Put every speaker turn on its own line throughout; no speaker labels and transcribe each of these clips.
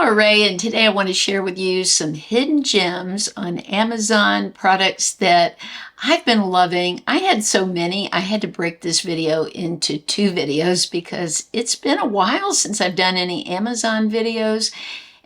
Hello, Ray, and today I want to share with you some hidden gems on Amazon products that I've been loving. I had so many, I had to break this video into two videos because it's been a while since I've done any Amazon videos,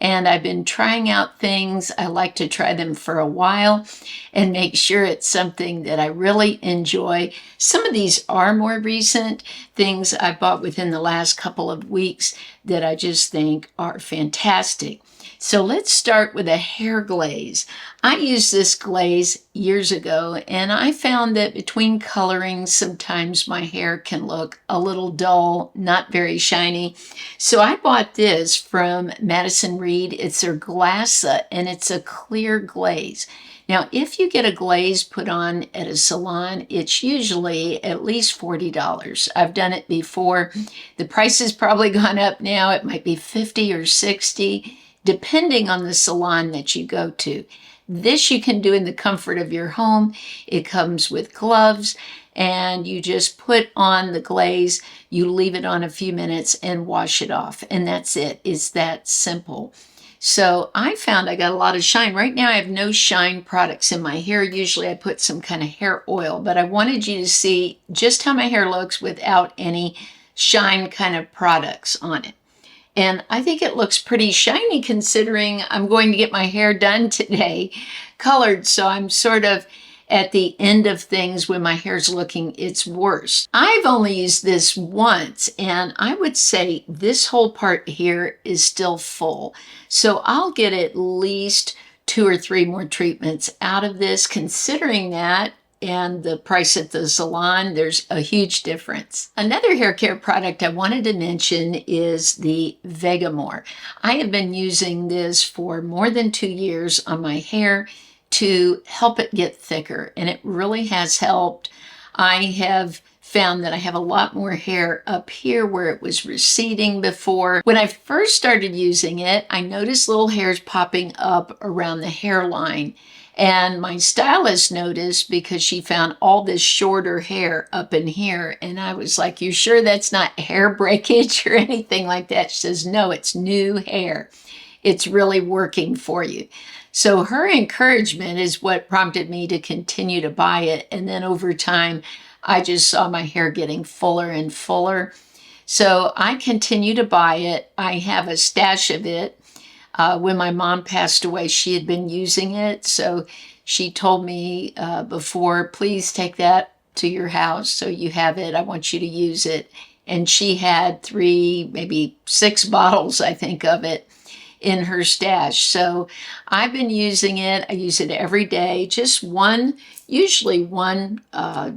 and I've been trying out things. I like to try them for a while and make sure it's something that I really enjoy. Some of these are more recent things I bought within the last couple of weeks that I just think are fantastic. So let's start with a hair glaze. I used this glaze years ago, and I found that between coloring, sometimes my hair can look a little dull, not very shiny. So I bought this from Madison Reed. It's their Glaze, and it's a clear glaze. Now, if you get a glaze put on at a salon, it's usually at least $40. I've done it before. The price has probably gone up now. It might be $50 or $60, depending on the salon that you go to. This you can do in the comfort of your home. It comes with gloves, and you just put on the glaze, you leave it on a few minutes and wash it off, and that's it. It's that simple. So I found I got a lot of shine. Right now I have no shine products in my hair. Usually I put some kind of hair oil, but I wanted you to see just how my hair looks without any shine kind of products on it. And I think it looks pretty shiny considering I'm going to get my hair done today, colored, so I'm sort of at the end of things when my hair's looking its worst. I've only used this once, and I would say this whole part here is still full. So I'll get at least 2 or 3 more treatments out of this. Considering that and the price at the salon, there's a huge difference. Another hair care product I wanted to mention is the Vegamore. I have been using this for more than 2 years on my hair to help it get thicker, and it really has helped. I have found that I have a lot more hair up here where it was receding before. When I first started using it, I noticed little hairs popping up around the hairline. And my stylist noticed because she found all this shorter hair up in here. And I was like, "You sure that's not hair breakage or anything like that?" She says, "No, it's new hair. It's really working for you." So her encouragement is what prompted me to continue to buy it. And then over time, I just saw my hair getting fuller and fuller. So I continue to buy it. I have a stash of it. When my mom passed away, she had been using it. So she told me before, "Please take that to your house so you have it. I want you to use it." And she had 3, maybe 6 bottles, I think, of it in her stash. So I've been using it. I use it every day, just one, usually one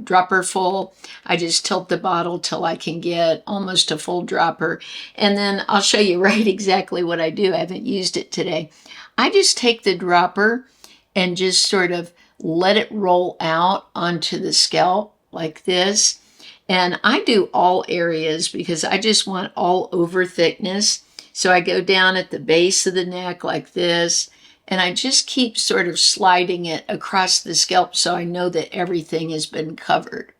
dropper full. I just tilt the bottle till I can get almost a full dropper. And then I'll show you right exactly what I do. I haven't used it today. I just take the dropper and just sort of let it roll out onto the scalp like this. And I do all areas because I just want all over thickness. So I go down at the base of the neck like this, and I just keep sort of sliding it across the scalp so I know that everything has been covered.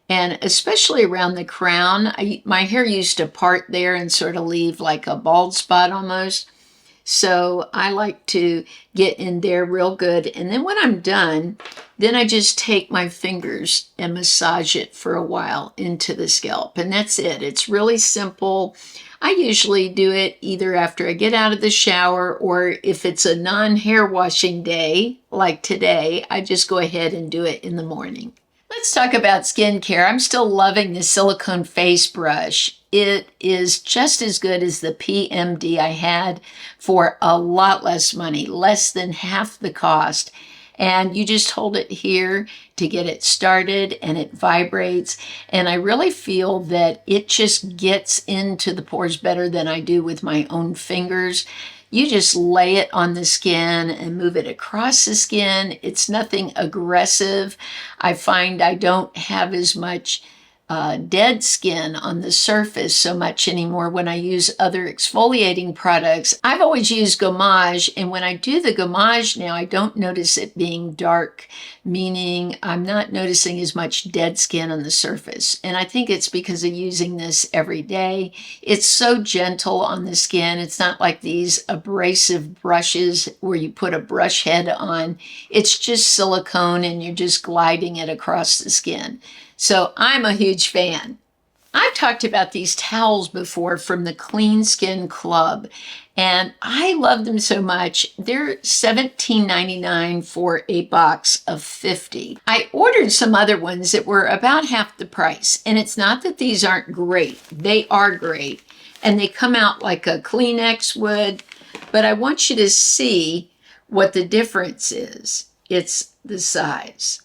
And especially around the crown, my hair used to part there and sort of leave like a bald spot almost. So I like to get in there real good. And then when I'm done, then I just take my fingers and massage it for a while into the scalp. And that's it. It's really simple. I usually do it either after I get out of the shower, or if it's a non-hair washing day like today, I just go ahead and do it in the morning. Let's talk about skincare. I'm still loving the Silicone face brush. It is just as good as the PMD I had for a lot less money, less than half the cost. And you just hold it here to get it started, and it vibrates. And I really feel that it just gets into the pores better than I do with my own fingers. You just lay it on the skin and move it across the skin. It's nothing aggressive. I find I don't have as much dead skin on the surface so much anymore when I use other exfoliating products. I've always used gommage, and when I do the gommage now, I don't notice it being dark, meaning I'm not noticing as much dead skin on the surface. And I think it's because of using this every day. It's so gentle on the skin. It's not like these abrasive brushes where you put a brush head on. It's just silicone and you're just gliding it across the skin. So I'm a huge fan. I've talked about these towels before from the Clean Skin Club, and I love them so much. They're $17.99 for a box of 50. I ordered some other ones that were about half the price, and it's not that these aren't great. They are great, and they come out like a Kleenex would, but I want you to see what the difference is. It's the size.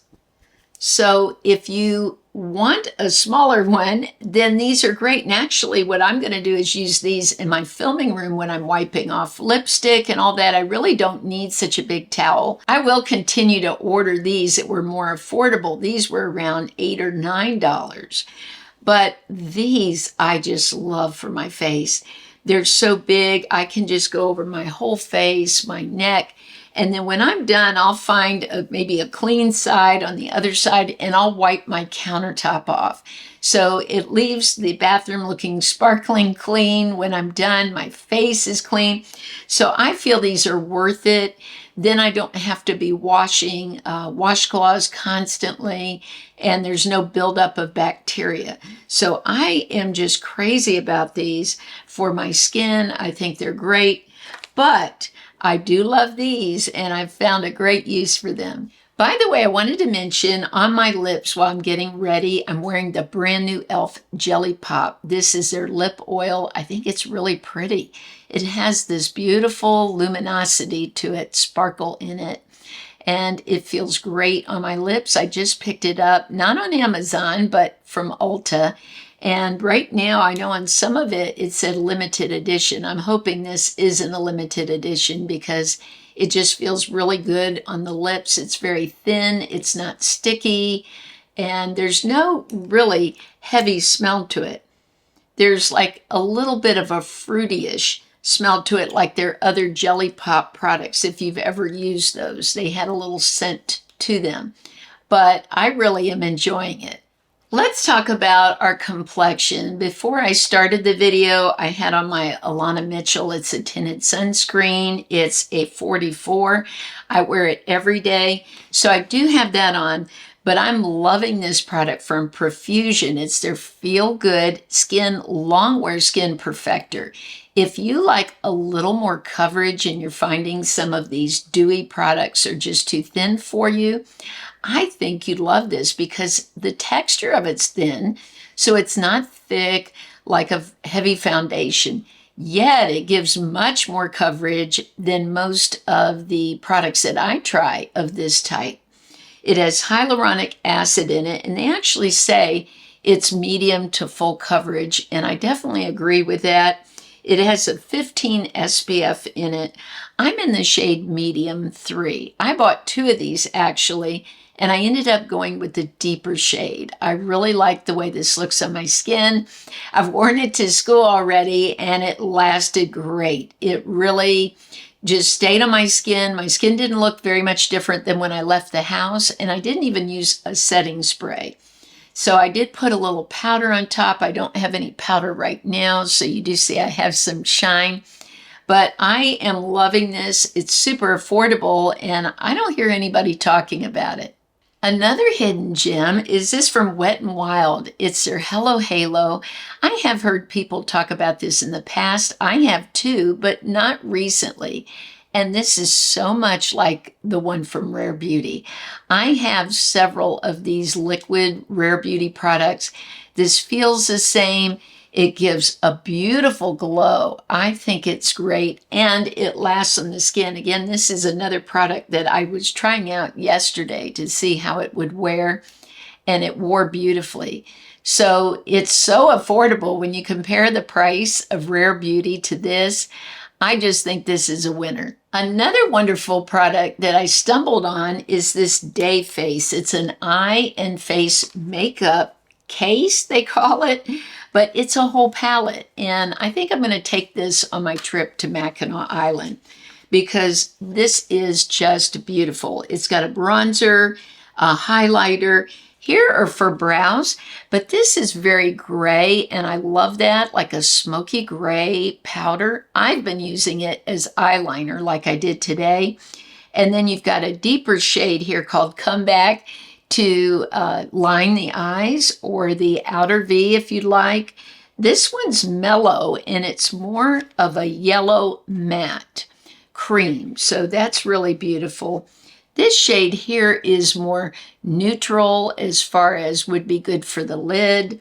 So if you want a smaller one, then these are great. And actually what I'm going to do is use these in my filming room when I'm wiping off lipstick and all that. I really don't need such a big towel. I will continue to order these that were more affordable. These were around $8 or $9. But these I just love for my face. They're so big. I can just go over my whole face, my neck. And then when I'm done, I'll find maybe a clean side on the other side, and I'll wipe my countertop off. So it leaves the bathroom looking sparkling clean. When I'm done, my face is clean. So I feel these are worth it. Then I don't have to be washing washcloths constantly, and there's no buildup of bacteria. So I am just crazy about these for my skin. I think they're great, but I do love these, and I've found a great use for them. By the way, I wanted to mention on my lips while I'm getting ready, I'm wearing the brand new e.l.f. Jelly Pop. This is their lip oil. I think it's really pretty. It has this beautiful luminosity to it, sparkle in it, and it feels great on my lips. I just picked it up, not on Amazon, but from Ulta. And right now, I know on some of it, it said limited edition. I'm hoping this isn't a limited edition because it just feels really good on the lips. It's very thin, it's not sticky, and there's no really heavy smell to it. There's like a little bit of a fruity-ish smell to it, like their other Jelly Pop products. If you've ever used those, they had a little scent to them. But I really am enjoying it. Let's talk about our complexion. Before I started the video, I had on my Alana Mitchell. It's a tinted sunscreen. It's a 44. I wear it every day. So I do have that on, but I'm loving this product from Profusion. It's their Feel Good Skin Longwear Skin Perfector. If you like a little more coverage and you're finding some of these dewy products are just too thin for you, I think you'd love this because the texture of it's thin, so it's not thick like a heavy foundation, yet it gives much more coverage than most of the products that I try of this type. It has hyaluronic acid in it, and they actually say it's medium to full coverage, and I definitely agree with that. It has a 15 SPF in it. I'm in the shade medium 3. I bought 2 of these actually, and I ended up going with the deeper shade. I really like the way this looks on my skin. I've worn it to school already, and it lasted great. It really just stayed on my skin. My skin didn't look very much different than when I left the house, and I didn't even use a setting spray. So I did put a little powder on top. I don't have any powder right now, so you do see I have some shine. But I am loving this. It's super affordable, and I don't hear anybody talking about it. Another hidden gem is this from Wet n Wild. It's their Hello Halo. I have heard people talk about this in the past. I have too, but not recently. And this is so much like the one from Rare Beauty. I have several of these liquid Rare Beauty products. This feels the same. It gives a beautiful glow. I think it's great, and it lasts on the skin. Again, this is another product that I was trying out yesterday to see how it would wear, and it wore beautifully. So it's so affordable when you compare the price of Rare Beauty to this. I just think this is a winner. Another wonderful product that I stumbled on is this Day Face. It's an eye and face makeup case, they call it, but it's a whole palette. And I think I'm going to take this on my trip to Mackinac Island because this is just beautiful. It's got a bronzer, a highlighter. Here are for brows, but this is very gray, and I love that, like a smoky gray powder. I've been using it as eyeliner like I did today. And then you've got a deeper shade here called Come Back to line the eyes, or the outer V if you'd like. This one's mellow, and it's more of a yellow matte cream, so that's really beautiful. This shade here is more neutral as far as would be good for the lid.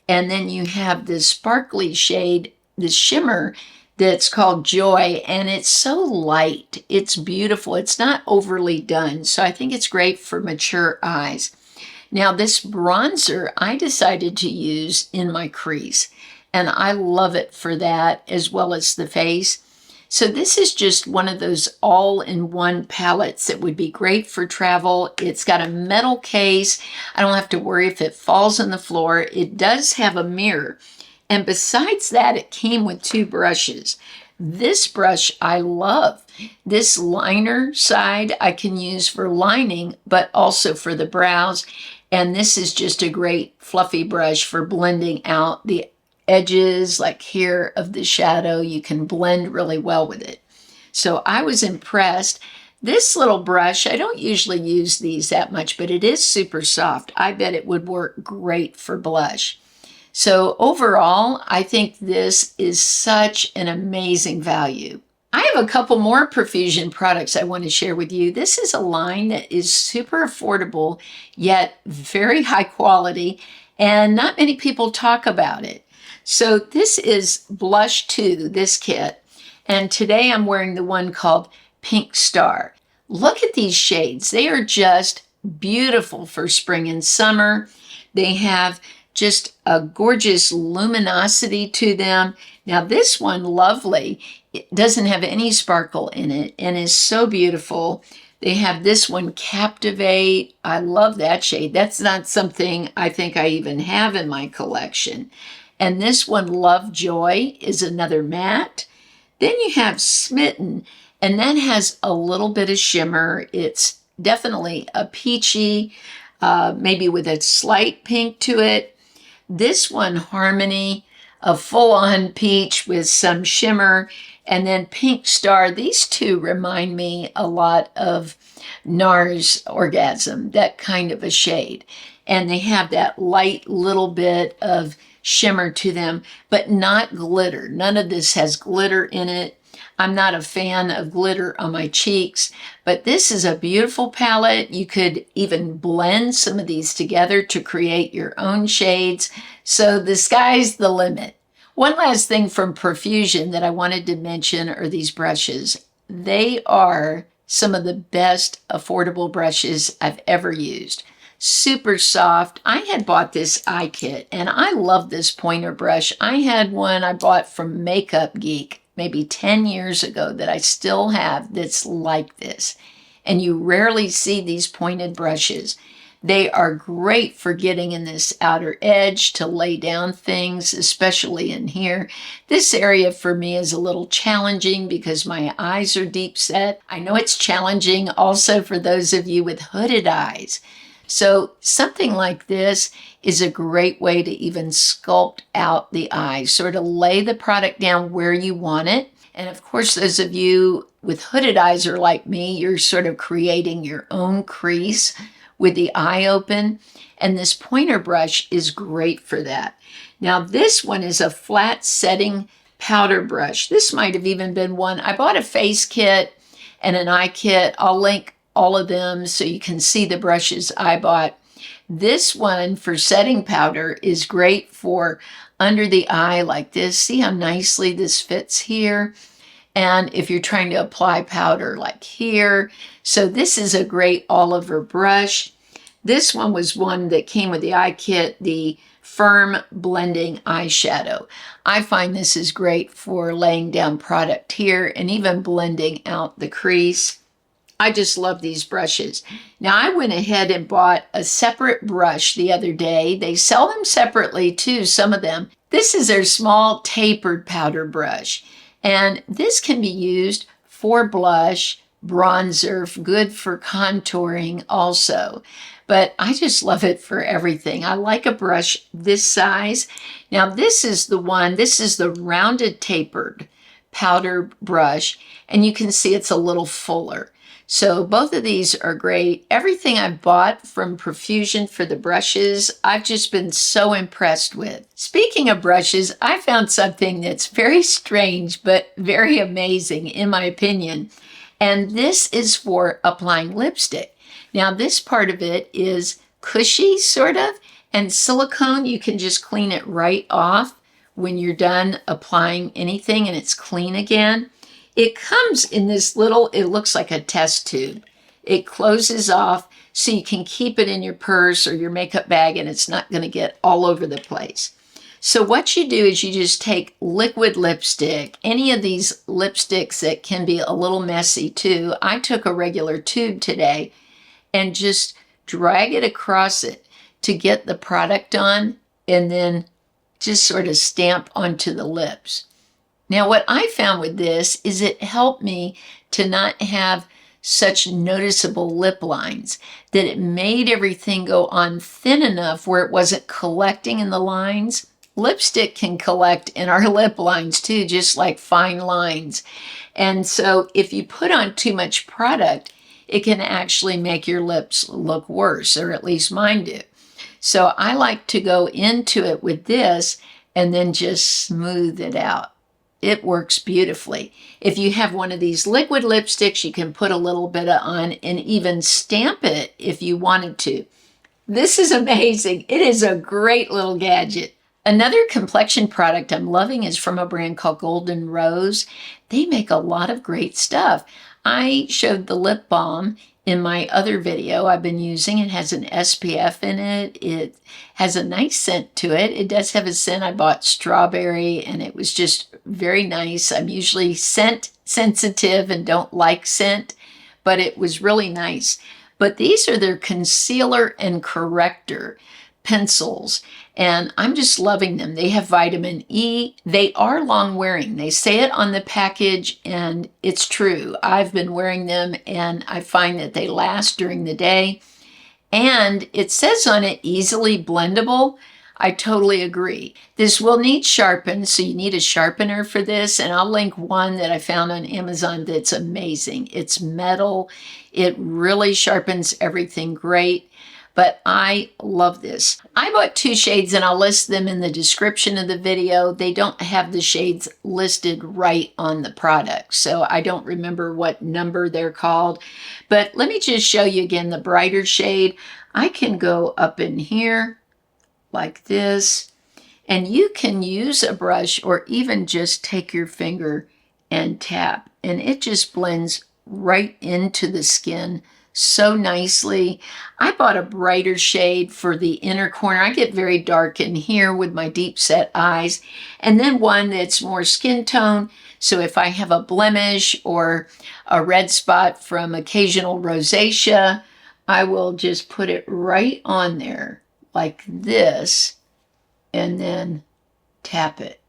And then you have this sparkly shade, this shimmer, that's called Joy, and it's so light. It's beautiful. It's not overly done, so I think it's great for mature eyes. Now, this bronzer I decided to use in my crease, and I love it for that as well as the face. So this is just one of those all-in-one palettes that would be great for travel. It's got a metal case. I don't have to worry if it falls on the floor. It does have a mirror. And besides that, it came with 2 brushes. This brush I love. This liner side I can use for lining, but also for the brows. And this is just a great fluffy brush for blending out the edges, like here, of the shadow. You can blend really well with it. So I was impressed. This little brush, I don't usually use these that much, but it is super soft. I bet it would work great for blush. So overall, I think this is such an amazing value. I have a couple more Profusion products I want to share with you. This is a line that is super affordable, yet very high quality, and not many people talk about it. So this is Blush 2, this kit, and today I'm wearing the one called Pink Star. Look at these shades. They are just beautiful for spring and summer. They have just a gorgeous luminosity to them. Now this one, Lovely, it doesn't have any sparkle in it and is so beautiful. They have this one, Captivate. I love that shade. That's not something I think I even have in my collection. And this one, Love Joy, is another matte. Then you have Smitten, and that has a little bit of shimmer. It's definitely a peachy, maybe with a slight pink to it. This one, Harmony, a full-on peach with some shimmer. And then Pink Star. These two remind me a lot of NARS Orgasm, that kind of a shade. And they have that light little bit of shimmer to them, but not glitter. None of this has glitter in it. I'm not a fan of glitter on my cheeks, but this is a beautiful palette. You could even blend some of these together to create your own shades. So the sky's the limit. One last thing from Profusion that I wanted to mention are these brushes. They are some of the best affordable brushes I've ever used. Super soft. I had bought this eye kit, and I love this pointer brush. I had one I bought from Makeup Geek maybe 10 years ago that I still have that's like this. And you rarely see these pointed brushes. They are great for getting in this outer edge to lay down things, especially in here. This area for me is a little challenging because my eyes are deep set. I know it's challenging also for those of you with hooded eyes. So something like this is a great way to even sculpt out the eyes, sort of lay the product down where you want it. And of course, those of you with hooded eyes are like me, you're sort of creating your own crease with the eye open. And this pointer brush is great for that. Now this one is a flat setting powder brush. This might have even been one. I bought a face kit and an eye kit. I'll link all of them so you can see the brushes I bought. This one for setting powder is great for under the eye like this. See how nicely this fits here? And if you're trying to apply powder like here. So this is a great Oliver brush. This one was one that came with the eye kit, the Firm Blending Eyeshadow. I find this is great for laying down product here and even blending out the crease. I just love these brushes. Now, I went ahead and bought a separate brush the other day. They sell them separately too, some of them. This is their small tapered powder brush. And this can be used for blush, bronzer, good for contouring also. But I just love it for everything. I like a brush this size. Now, this is the rounded tapered powder brush, and you can see it's a little fuller. So both of these are great. Everything I've bought from Profusion for the brushes, I've just been so impressed with. Speaking of brushes, I found something that's very strange but very amazing in my opinion. And this is for applying lipstick. Now this part of it is cushy sort of, and silicone, you can just clean it right off when you're done applying anything and it's clean again. It comes in this little, it looks like a test tube. It closes off so you can keep it in your purse or your makeup bag and it's not going to get all over the place. So what you do is you just take liquid lipstick, any of these lipsticks that can be a little messy too. I took a regular tube today and just drag it across it to get the product on and then just sort of stamp onto the lips. Now, what I found with this is it helped me to not have such noticeable lip lines, that it made everything go on thin enough where it wasn't collecting in the lines. Lipstick can collect in our lip lines too, just like fine lines. And so if you put on too much product, it can actually make your lips look worse, or at least mine do. So I like to go into it with this and then just smooth it out. It works beautifully. If you have one of these liquid lipsticks, you can put a little bit on and even stamp it if you wanted to. This is amazing. It is a great little gadget. Another complexion product I'm loving is from a brand called Golden Rose. They make a lot of great stuff. I showed the lip balm in my other video I've been using. It has an SPF in it. It has a nice scent to it. It does have a scent. I bought strawberry and it was just very nice. I'm usually scent sensitive and don't like scent, but it was really nice. But these are their concealer and corrector pencils, and I'm just loving them. They have vitamin E. They are long wearing. They say it on the package, and it's true. I've been wearing them, and I find that they last during the day. And it says on it, easily blendable. I totally agree. This will need sharpened, so you need a sharpener for this, and I'll link one that I found on Amazon that's amazing. It's metal. It really sharpens everything great. But I love this. I bought 2 shades and I'll list them in the description of the video. They don't have the shades listed right on the product, so I don't remember what number they're called. But let me just show you again the brighter shade. I can go up in here like this, and you can use a brush or even just take your finger and tap, and it just blends right into the skin so nicely. I bought a brighter shade for the inner corner. I get very dark in here with my deep set eyes, and then one that's more skin tone. So if I have a blemish or a red spot from occasional rosacea, I will just put it right on there like this and then tap it.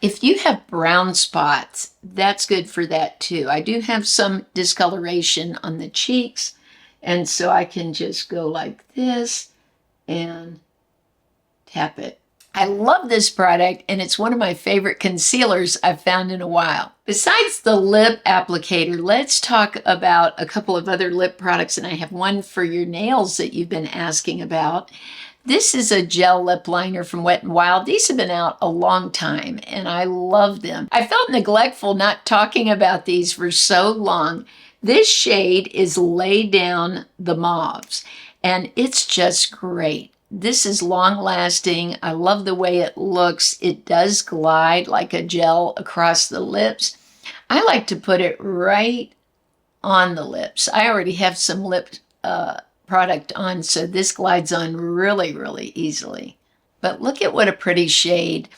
If you have brown spots, that's good for that too. I do have some discoloration on the cheeks, and so I can just go like this and tap it. I love this product, and it's one of my favorite concealers I've found in a while. Besides the lip applicator, let's talk about a couple of other lip products, and I have one for your nails that you've been asking about. This is a gel lip liner from Wet n Wild. These have been out a long time, and I love them. I felt neglectful not talking about these for so long. This shade is Lay Down the Mauves, and it's just great. This is long-lasting. I love the way it looks. It does glide like a gel across the lips. I like to put it right on the lips. I already have some lip product on, so this glides on really, really easily. But look at what a pretty shade.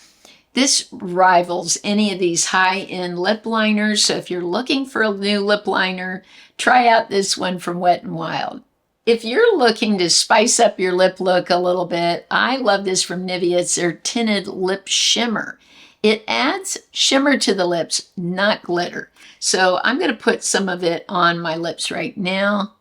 This rivals any of these high-end lip liners. So if you're looking for a new lip liner, try out this one from Wet n Wild. If you're looking to spice up your lip look a little bit, I love this from Nivea. It's their Tinted Lip Shimmer. It adds shimmer to the lips, not glitter. So I'm going to put some of it on my lips right now.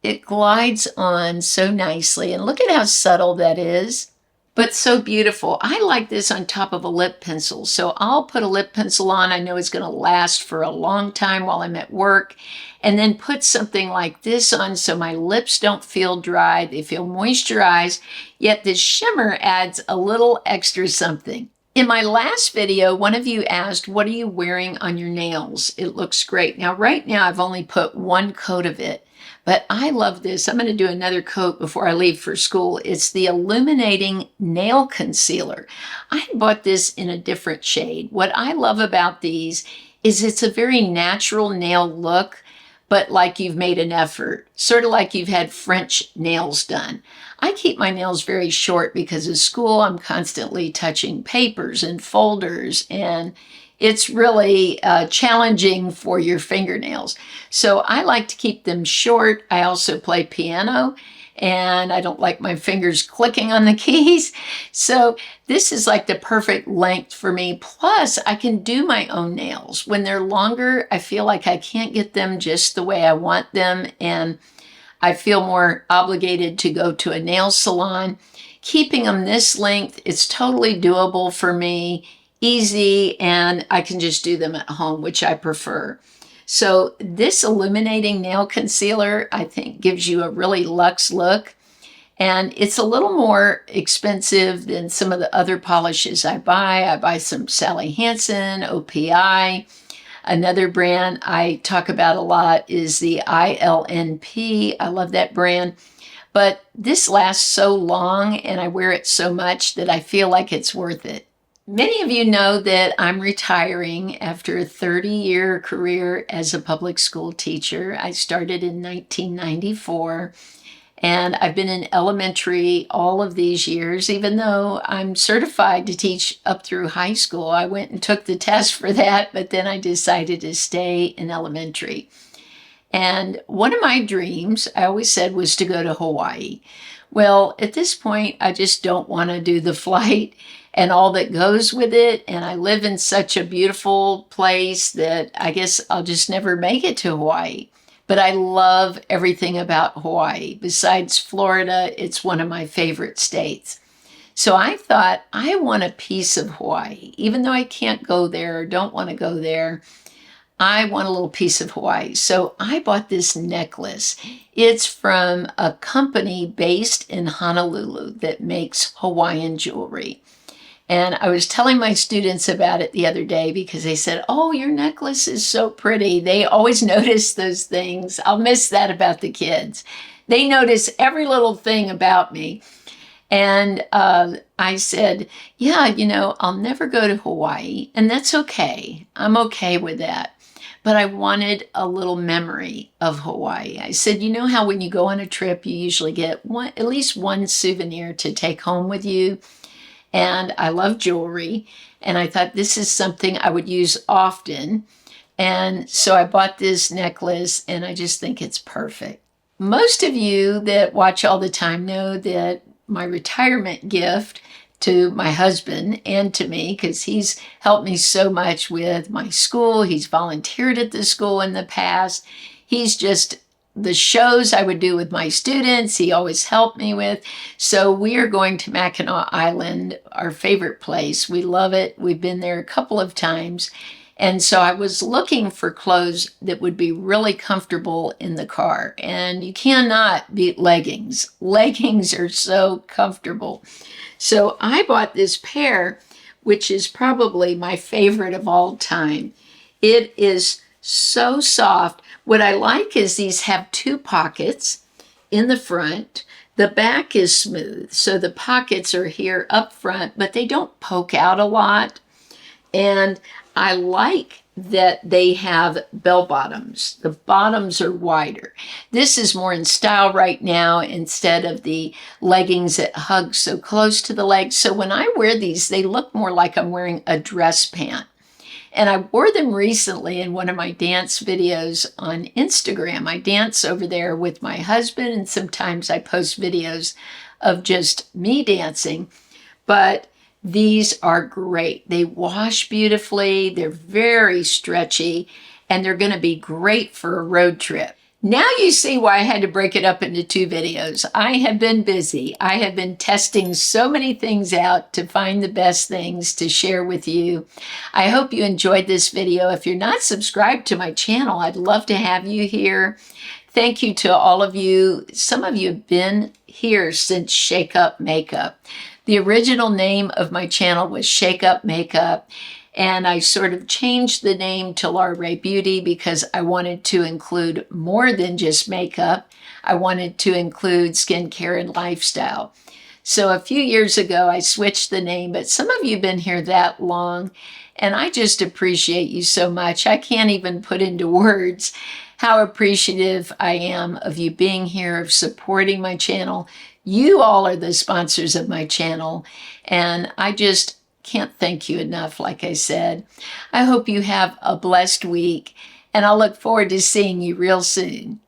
It glides on so nicely, and look at how subtle that is, but so beautiful. I like this on top of a lip pencil. So I'll put a lip pencil on. I know it's going to last for a long time while I'm at work, and then put something like this on so my lips don't feel dry. They feel moisturized, yet this shimmer adds a little extra something. In my last video, one of you asked, what are you wearing on your nails? It looks great. Now, right now, I've only put one coat of it, but I love this. I'm going to do another coat before I leave for school. It's the Illuminating Nail Concealer. I bought this in a different shade. What I love about these is it's a very natural nail look, but like you've made an effort, sort of like you've had French nails done. I keep my nails very short because of school. I'm constantly touching papers and folders, and it's really challenging for your fingernails. So I like to keep them short. I also play piano, and I don't like my fingers clicking on the keys. So this is like the perfect length for me. Plus, I can do my own nails. When they're longer, I feel like I can't get them just the way I want them, and I feel more obligated to go to a nail salon. Keeping them this length, it's totally doable for me, easy, and I can just do them at home, which I prefer. So this Illuminating Nail Concealer, I think, gives you a really luxe look. And it's a little more expensive than some of the other polishes I buy. I buy some Sally Hansen, OPI. Another brand I talk about a lot is the ILNP. I love that brand. But this lasts so long and I wear it so much that I feel like it's worth it. Many of you know that I'm retiring after a 30-year career as a public school teacher. I started in 1994. And I've been in elementary all of these years, even though I'm certified to teach up through high school. I went and took the test for that, but then I decided to stay in elementary. And one of my dreams, I always said, was to go to Hawaii. Well, at this point, I just don't want to do the flight and all that goes with it. And I live in such a beautiful place that I guess I'll just never make it to Hawaii. But I love everything about Hawaii. Besides Florida, it's one of my favorite states. So I thought, I want a piece of Hawaii. Even though I can't go there or don't want to go there, I want a little piece of Hawaii. So I bought this necklace. It's from a company based in Honolulu that makes Hawaiian jewelry. And I was telling my students about it the other day because they said, oh, your necklace is so pretty. They always notice those things. I'll miss that about the kids. They notice every little thing about me. And I said, yeah, I'll never go to Hawaii, and that's okay. I'm okay with that. But I wanted a little memory of Hawaii. I said, you know how when you go on a trip, you usually get at least one souvenir to take home with you? And I love jewelry, and I thought this is something I would use often. And so I bought this necklace, and I just think it's perfect. Most of you that watch all the time know that my retirement gift to my husband and to me, because he's helped me so much with my school. He's volunteered at the school in the past. He's just the shows I would do with my students, he always helped me with. So we are going to Mackinac Island, our favorite place. We love it. We've been there a couple of times. And so I was looking for clothes that would be really comfortable in the car. And you cannot beat leggings. Leggings are so comfortable. So I bought this pair, which is probably my favorite of all time. It is so soft. What I like is these have two pockets in the front. The back is smooth, so the pockets are here up front, but they don't poke out a lot. And I like that they have bell bottoms. The bottoms are wider. This is more in style right now instead of the leggings that hug so close to the legs. So when I wear these, they look more like I'm wearing a dress pant. And I wore them recently in one of my dance videos on Instagram. I dance over there with my husband, and sometimes I post videos of just me dancing. But these are great. They wash beautifully, they're very stretchy, and they're going to be great for a road trip. Now you see why I had to break it up into 2 videos. I have been busy. I have been testing so many things out to find the best things to share with you. I hope you enjoyed this video. If you're not subscribed to my channel, I'd love to have you here. Thank you to all of you. Some of you have been here since Shake Up Makeup. The original name of my channel was Shake Up Makeup, and I sort of changed the name to Laura Ray Beauty because I wanted to include more than just makeup. I wanted to include skincare and lifestyle. So a few years ago, I switched the name, but some of you have been here that long, and I just appreciate you so much. I can't even put into words how appreciative I am of you being here, of supporting my channel. You all are the sponsors of my channel, and I just can't thank you enough, like I said. I hope you have a blessed week, and I'll look forward to seeing you real soon.